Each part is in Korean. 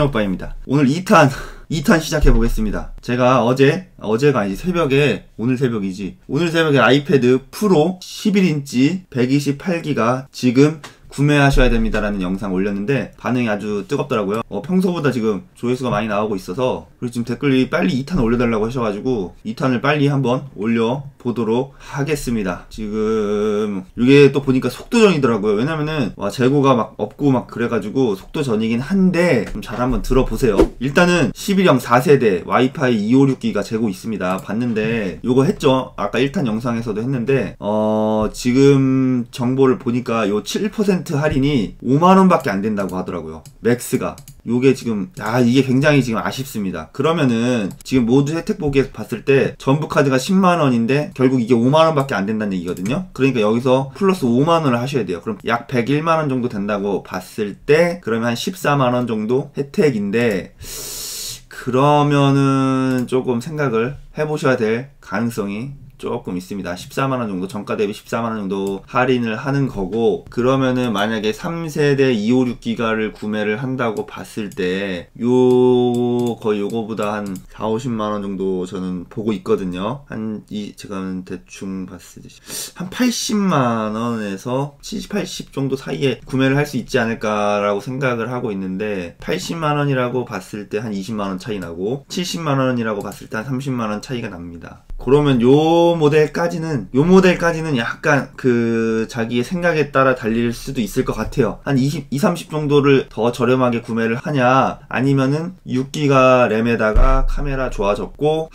오빠입니다. 오늘 2탄 시작해 보겠습니다. 제가 어제가 아니지, 새벽에, 오늘 새벽에 아이패드 프로 11인치 128기가 지금 구매하셔야 됩니다라는 영상 올렸는데 반응이 아주 뜨겁더라고요. 평소보다 지금 조회수가 많이 나오고 있어서, 그리고 지금 댓글이 빨리 2탄 올려달라고 하셔가지고 2탄을 빨리 한번 올려보도록 하겠습니다. 지금 이게 또 보니까 속도전이더라고요. 왜냐면은 재고가 막 없고 막 그래가지고 속도전이긴 한데 좀 잘 한번 들어보세요. 일단은 11형 4세대 와이파이 256기가 재고 있습니다. 봤는데 요거 했죠. 아까 1탄 영상에서도 했는데 지금 정보를 보니까 요 7% 할인이 5만원밖에 안 된다고 하더라고요. 맥스가. 요게 지금 이게 굉장히 지금 아쉽습니다. 그러면은 지금 모두 혜택 보기에서 봤을 때 전부 카드가 10만원인데 결국 이게 5만원밖에 안 된다는 얘기거든요. 그러니까 여기서 플러스 5만원을 하셔야 돼요. 그럼 약 101만원 정도 된다고 봤을 때 그러면 한 14만원 정도 혜택인데, 그러면은 조금 생각을 해보셔야 될 가능성이 조금 있습니다. 14만원 정도, 정가 대비 14만원 정도 할인을 하는 거고, 그러면은 만약에 3세대 256기가를 구매를 한다고 봤을 때 거의 요거보다 한 4, 50만원 정도 저는 보고 있거든요. 제가 대충 봤을 때 한 80만원에서 70, 80 정도 사이에 구매를 할 수 있지 않을까라고 생각을 하고 있는데, 80만원이라고 봤을 때 한 20만원 차이 나고, 70만원이라고 봤을 때 한 30만원 차이가 납니다. 그러면 요 모델까지는 약간 자기의 생각에 따라 달릴 수도 있을 것 같아요. 한 20, 30 정도를 더 저렴하게 구매를 하냐, 아니면은 6기가 램에다가 카메라 좋아졌고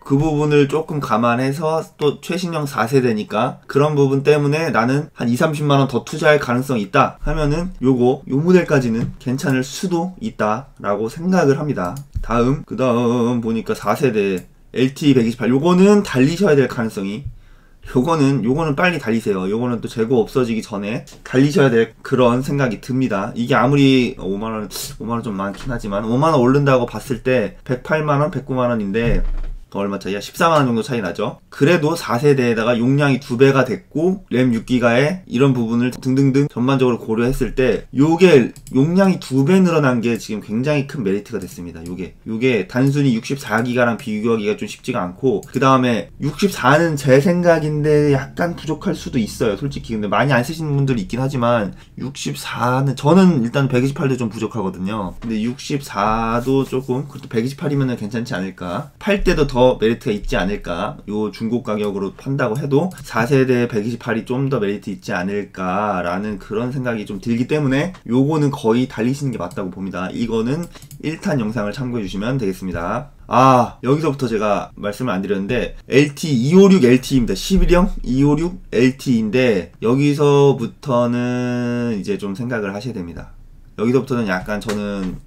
그 부분을 조금 감안해서 또 최신형 4세대니까 그런 부분 때문에 나는 한 2, 30만원 더 투자할 가능성이 있다 하면은 요 모델까지는 괜찮을 수도 있다 라고 생각을 합니다. 그 다음 보니까 4세대 LTE128, 요거는 달리셔야 될 가능성이, 요거는 빨리 달리세요. 요거는 또 재고 없어지기 전에 달리셔야 될 그런 생각이 듭니다. 이게 아무리 5만원 좀 많긴 하지만 5만원 오른다고 봤을 때 108만원, 109만원인데 얼마 차이야? 14만원 정도 차이 나죠. 그래도 4세대에다가 용량이 2배가 됐고 램 6기가에 이런 부분을 등등등 전반적으로 고려했을 때 요게 용량이 2배 늘어난 게 지금 굉장히 큰 메리트가 됐습니다. 요게 단순히 64기가랑 비교하기가 좀 쉽지가 않고, 그 다음에 64는 제 생각인데 약간 부족할 수도 있어요, 솔직히. 근데 많이 안 쓰시는 분들이 있긴 하지만 64는 저는 일단 128도 좀 부족하거든요. 근데 64도 조금, 그래도 128이면은 괜찮지 않을까. 팔 때도 더 메리트가 있지 않을까. 요 중고 가격으로 판다고 해도 4세대 128이 좀 더 메리트 있지 않을까라는 그런 생각이 좀 들기 때문에 요거는 거의 달리시는 게 맞다고 봅니다. 이거는 1탄 영상을 참고해 주시면 되겠습니다. 여기서부터 제가 말씀을 안 드렸는데 LT256 LTE입니다. 11형 256 LTE인데 여기서부터는 이제 좀 생각을 하셔야 됩니다. 여기서부터는 약간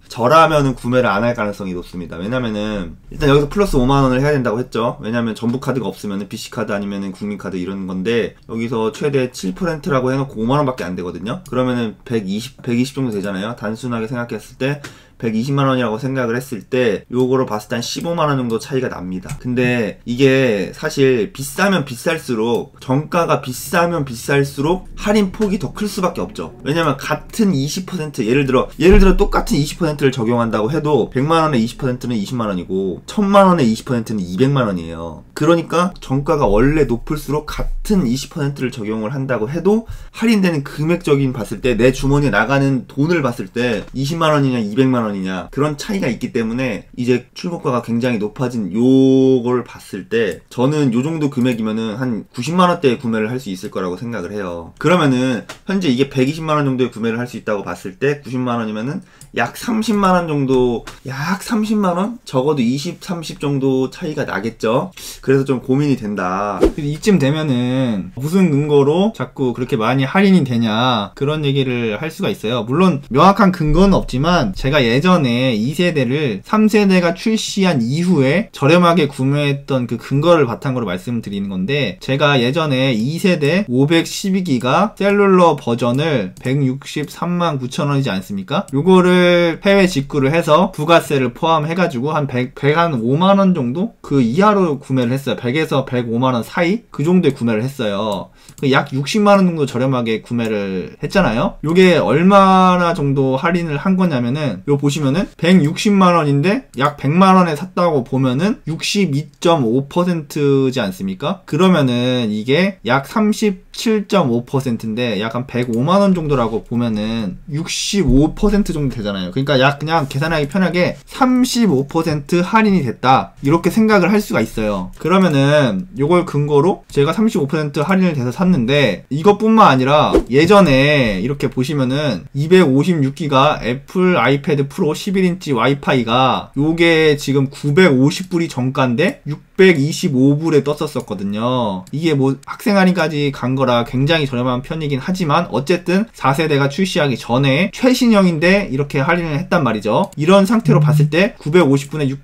저라면은 구매를 안 할 가능성이 높습니다. 왜냐면은 일단 여기서 플러스 5만원을 해야 된다고 했죠. 왜냐면 전부 카드가 없으면은 BC카드 아니면은 국민카드 이런 건데, 여기서 최대 7%라고 해놓고 5만원밖에 안 되거든요. 그러면은 120 정도 되잖아요. 단순하게 생각했을 때 120만원이라고 생각을 했을 때 요거로 봤을 때 한 15만원 정도 차이가 납니다. 근데 이게 사실 비싸면 비쌀수록, 정가가 비싸면 비쌀수록 할인 폭이 더 클 수밖에 없죠. 왜냐면 같은 20%, 예를 들어 똑같은 20%를 적용한다고 해도 100만원에 20%는 20만원이고 1000만원에 20%는 200만원이에요. 그러니까 정가가 원래 높을수록 같은 20%를 적용을 한다고 해도 할인되는 금액적인 봤을 때, 내 주머니에 나가는 돈을 봤을 때 20만원이냐 200만원이냐 그런 차이가 있기 때문에 이제 출고가가 굉장히 높아진 요걸 봤을 때 저는 요 정도 금액이면은 한 90만원대에 구매를 할 수 있을 거라고 생각을 해요. 그러면은 현재 이게 120만원 정도에 구매를 할 수 있다고 봤을 때 90만원이면은 약 30만원 정도, 약 30만원? 적어도 20, 30 정도 차이가 나겠죠? 그래서 좀 고민이 된다. 이쯤 되면은 무슨 근거로 자꾸 그렇게 많이 할인이 되냐, 그런 얘기를 할 수가 있어요. 물론 명확한 근거는 없지만 제가 예전에 2세대를 3세대가 출시한 이후에 저렴하게 구매했던 그 근거를 바탕으로 말씀드리는 건데, 제가 예전에 2세대 512기가 셀룰러 버전을 163만 9천원이지 않습니까? 요거를 직구를 해외 직구를 해서 부가세를 포함해가지고 한 105만원 정도? 그 이하로 구매를 했어요. 100에서 105만원 사이? 그 정도에 구매를 했어요. 약 60만원 정도 저렴하게 구매를 했잖아요. 요게 얼마나 정도 할인을 한 거냐면은 요 보시면은 160만원인데 약 100만원에 샀다고 보면은 62.5%지 않습니까? 그러면은 이게 약 37.5%인데 약 한 105만원 정도라고 보면은 65% 정도 되잖아요. 그러니까 약 그냥 계산하기 편하게 35% 할인이 됐다, 이렇게 생각을 할 수가 있어요. 그러면은 요걸 근거로 제가 35% 할인을 돼서 샀는데, 이것뿐만 아니라 예전에 이렇게 보시면은 256기가 애플 아이패드 프로 11인치 와이파이가 요게 지금 950불이 정가인데 625불에 떴었거든요. 이게 뭐 학생 할인까지 간 거라 굉장히 저렴한 편이긴 하지만 어쨌든 4세대가 출시하기 전에 최신형인데 이렇게 할인을 했단 말이죠. 이런 상태로 봤을 때 950분에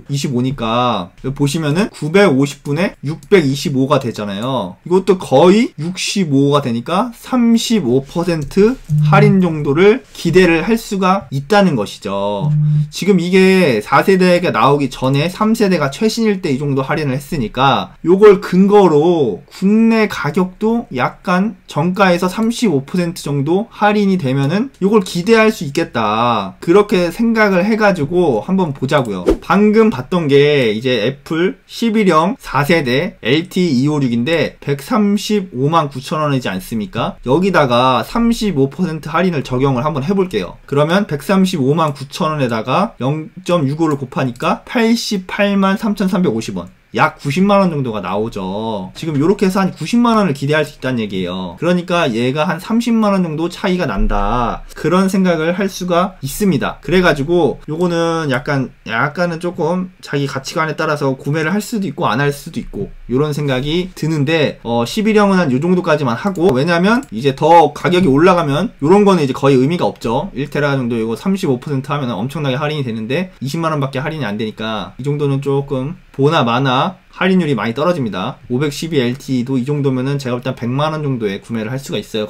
625니까 보시면은 950분에 625가 되잖아요. 이것도 거의 65가 되니까 35% 할인 정도를 기대를 할 수가 있다는 것이죠. 지금 이게 4세대가 나오기 전에 3세대가 최신일 때 이 정도 할인을 했으니까 요걸 근거로 국내 가격도 약간 정가에서 35% 정도 할인이 되면은 요걸 기대할 수 있겠다, 그렇게 생각을 해가지고 한번 보자고요. 방금 봤던 게 이제 애플 11형 4세대 LT256인데 135만 9천원이지 않습니까? 여기다가 35% 할인을 적용을 한번 해볼게요. 그러면 135만 9천원에다가 0.65를 곱하니까 88만 3,350원, 약 90만원 정도가 나오죠. 지금 요렇게 해서 한 90만원을 기대할 수 있다는 얘기예요. 그러니까 얘가 한 30만원 정도 차이가 난다, 그런 생각을 할 수가 있습니다. 그래가지고 요거는 약간은 조금 자기 가치관에 따라서 구매를 할 수도 있고 안 할 수도 있고 요런 생각이 드는데 11형은 한 요정도까지만 하고, 왜냐면 이제 더 가격이 올라가면 요런 거는 이제 거의 의미가 없죠. 1테라 정도 이거 35% 하면 엄청나게 할인이 되는데 20만원 밖에 할인이 안 되니까 이 정도는 조금 보나 마나 할인율이 많이 떨어집니다. 512LTE도 이 정도면은 제가 일단 100만원 정도에 구매를 할 수가 있어요.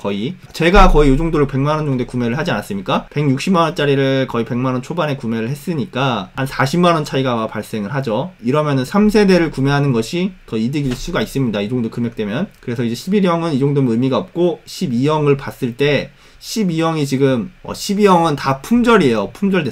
제가 거의 이 정도를 100만원 정도에 구매를 하지 않았습니까? 160만원짜리를 거의 100만원 초반에 구매를 했으니까 한 40만원 차이가 발생을 하죠. 이러면은 3세대를 구매하는 것이 더 이득일 수가 있습니다. 이 정도 금액대면. 그래서 이제 11형은 이 정도면 의미가 없고, 12형을 봤을 때 12형이 지금 12형은 다 품절이에요. 품절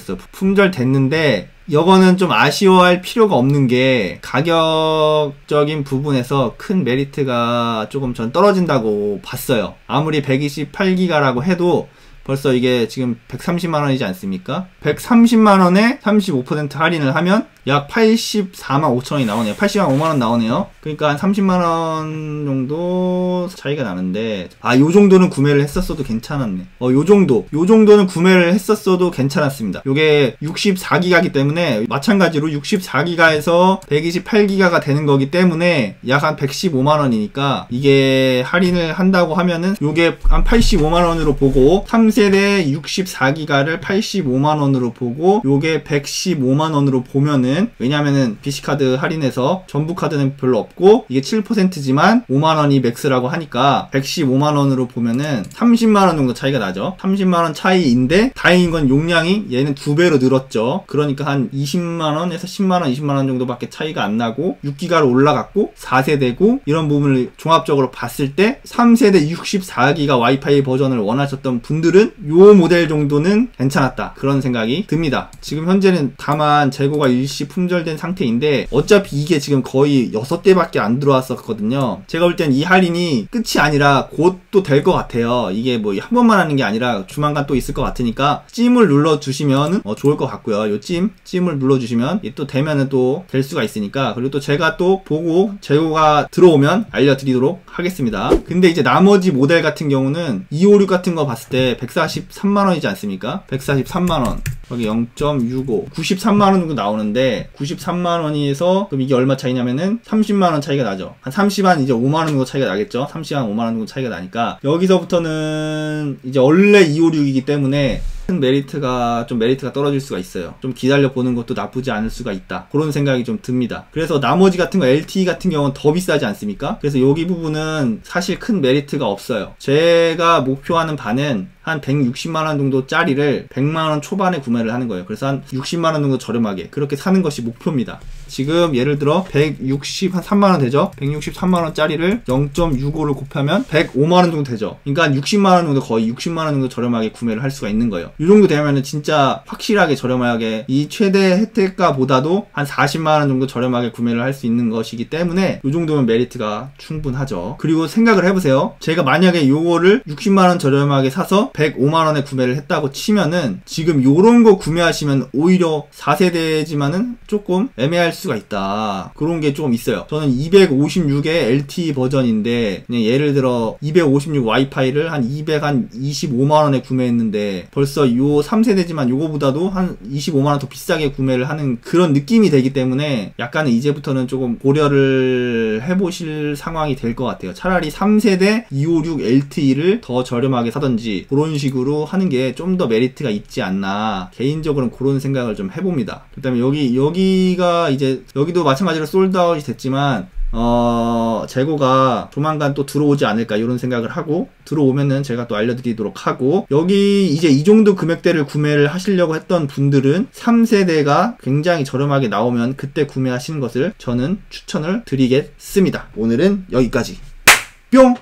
됐는데 이거는 좀 아쉬워할 필요가 없는 게 가격적인 부분에서 큰 메리트가 조금 전 떨어진다고 봤어요. 아무리 128기가라고 해도 벌써 이게 지금 130만원이지 않습니까? 130만원에 35% 할인을 하면 약 84만 5천원이 나오네요. 80만 5만원 나오네요. 그러니까 한 30만원 정도 차이가 나는데, 요 정도는 구매를 했었어도 괜찮았네. 요 정도는 구매를 했었어도 괜찮았습니다. 요게 64기가이기 때문에 마찬가지로 64기가에서 128기가가 되는 거기 때문에 약 한 115만원이니까 이게 할인을 한다고 하면은 요게 한 85만원으로 보고, 3세대 64기가를 85만원으로 보고 요게 115만원으로 보면은, 왜냐면은 BC카드 할인해서 전부 카드는 별로 없고 이게 7%지만 5만원이 맥스라고 하니까 115만원으로 보면은 30만원 정도 차이가 나죠. 30만원 차이인데 다행인 건 용량이 얘는 2배로 늘었죠. 그러니까 한 20만원에서 10만원 20만원 정도밖에 차이가 안 나고 6기가로 올라갔고 4세대고, 이런 부분을 종합적으로 봤을 때 3세대 64기가 와이파이 버전을 원하셨던 분들은 요 모델 정도는 괜찮았다, 그런 생각이 듭니다. 지금 현재는 다만 재고가 일시 품절된 상태인데 어차피 이게 지금 거의 6대밖에 안 들어왔었거든요. 제가 볼 땐 이 할인이 끝이 아니라 곧 또 될 것 같아요. 이게 뭐 한 번만 하는 게 아니라 조만간 또 있을 것 같으니까 찜을 눌러주시면 좋을 것 같고요. 요 찜을 눌러주시면 또 되면은 또 될 수가 있으니까, 그리고 또 제가 또 보고 재고가 들어오면 알려드리도록 하겠습니다. 근데 이제 나머지 모델 같은 경우는 256 같은 거 봤을 때 143만원이지 않습니까? 143만원 여기 0.65 93만원 정도 나오는데, 93만원에서 그럼 이게 얼마 차이냐면은 30만원 차이가 나죠. 한 30한 이제 5만원 정도 차이가 나겠죠. 30한 5만원 정도 차이가 나니까 여기서부터는 이제 원래 256이기 때문에 큰 메리트가 떨어질 수가 있어요. 좀 기다려 보는 것도 나쁘지 않을 수가 있다. 그런 생각이 좀 듭니다. 그래서 나머지 같은 거 LTE 같은 경우는 더 비싸지 않습니까? 그래서 여기 부분은 사실 큰 메리트가 없어요. 제가 목표하는 바는 한 160만원 정도 짜리를 100만원 초반에 구매를 하는 거예요. 그래서 한 60만원 정도 저렴하게 그렇게 사는 것이 목표입니다. 지금 예를 들어 163만원 되죠? 163만원 짜리를 0.65를 곱하면 105만원 정도 되죠? 그러니까 한 60만원 정도, 거의 60만원 정도 저렴하게 구매를 할 수가 있는 거예요. 이 정도 되면은 진짜 확실하게 저렴하게, 이 최대 혜택가보다도 한 40만원 정도 저렴하게 구매를 할 수 있는 것이기 때문에 이 정도면 메리트가 충분하죠. 그리고 생각을 해보세요. 제가 만약에 요거를 60만원 저렴하게 사서 105만원에 구매를 했다고 치면은 지금 요런 거 구매하시면 오히려 4세대지만은 조금 애매할 수가 있다. 그런 게 좀 있어요. 저는 256의 LTE 버전인데 그냥 예를 들어 256 와이파이를 한 225만원에 구매했는데 벌써 요 3세대지만 요거보다도 한 25만원 더 비싸게 구매를 하는 그런 느낌이 되기 때문에 약간은 이제부터는 조금 고려를 해보실 상황이 될 것 같아요. 차라리 3세대 256 LTE를 더 저렴하게 사던지 그런 식으로 하는 게 좀 더 메리트가 있지 않나, 개인적으로는 그런 생각을 좀 해봅니다. 그 다음에 여기가 이제 여기도 마찬가지로 솔드아웃이 됐지만 재고가 조만간 또 들어오지 않을까 이런 생각을 하고, 들어오면은 제가 또 알려드리도록 하고, 여기 이제 이 정도 금액대를 구매를 하시려고 했던 분들은 3세대가 굉장히 저렴하게 나오면 그때 구매하시는 것을 저는 추천을 드리겠습니다. 오늘은 여기까지. 뿅!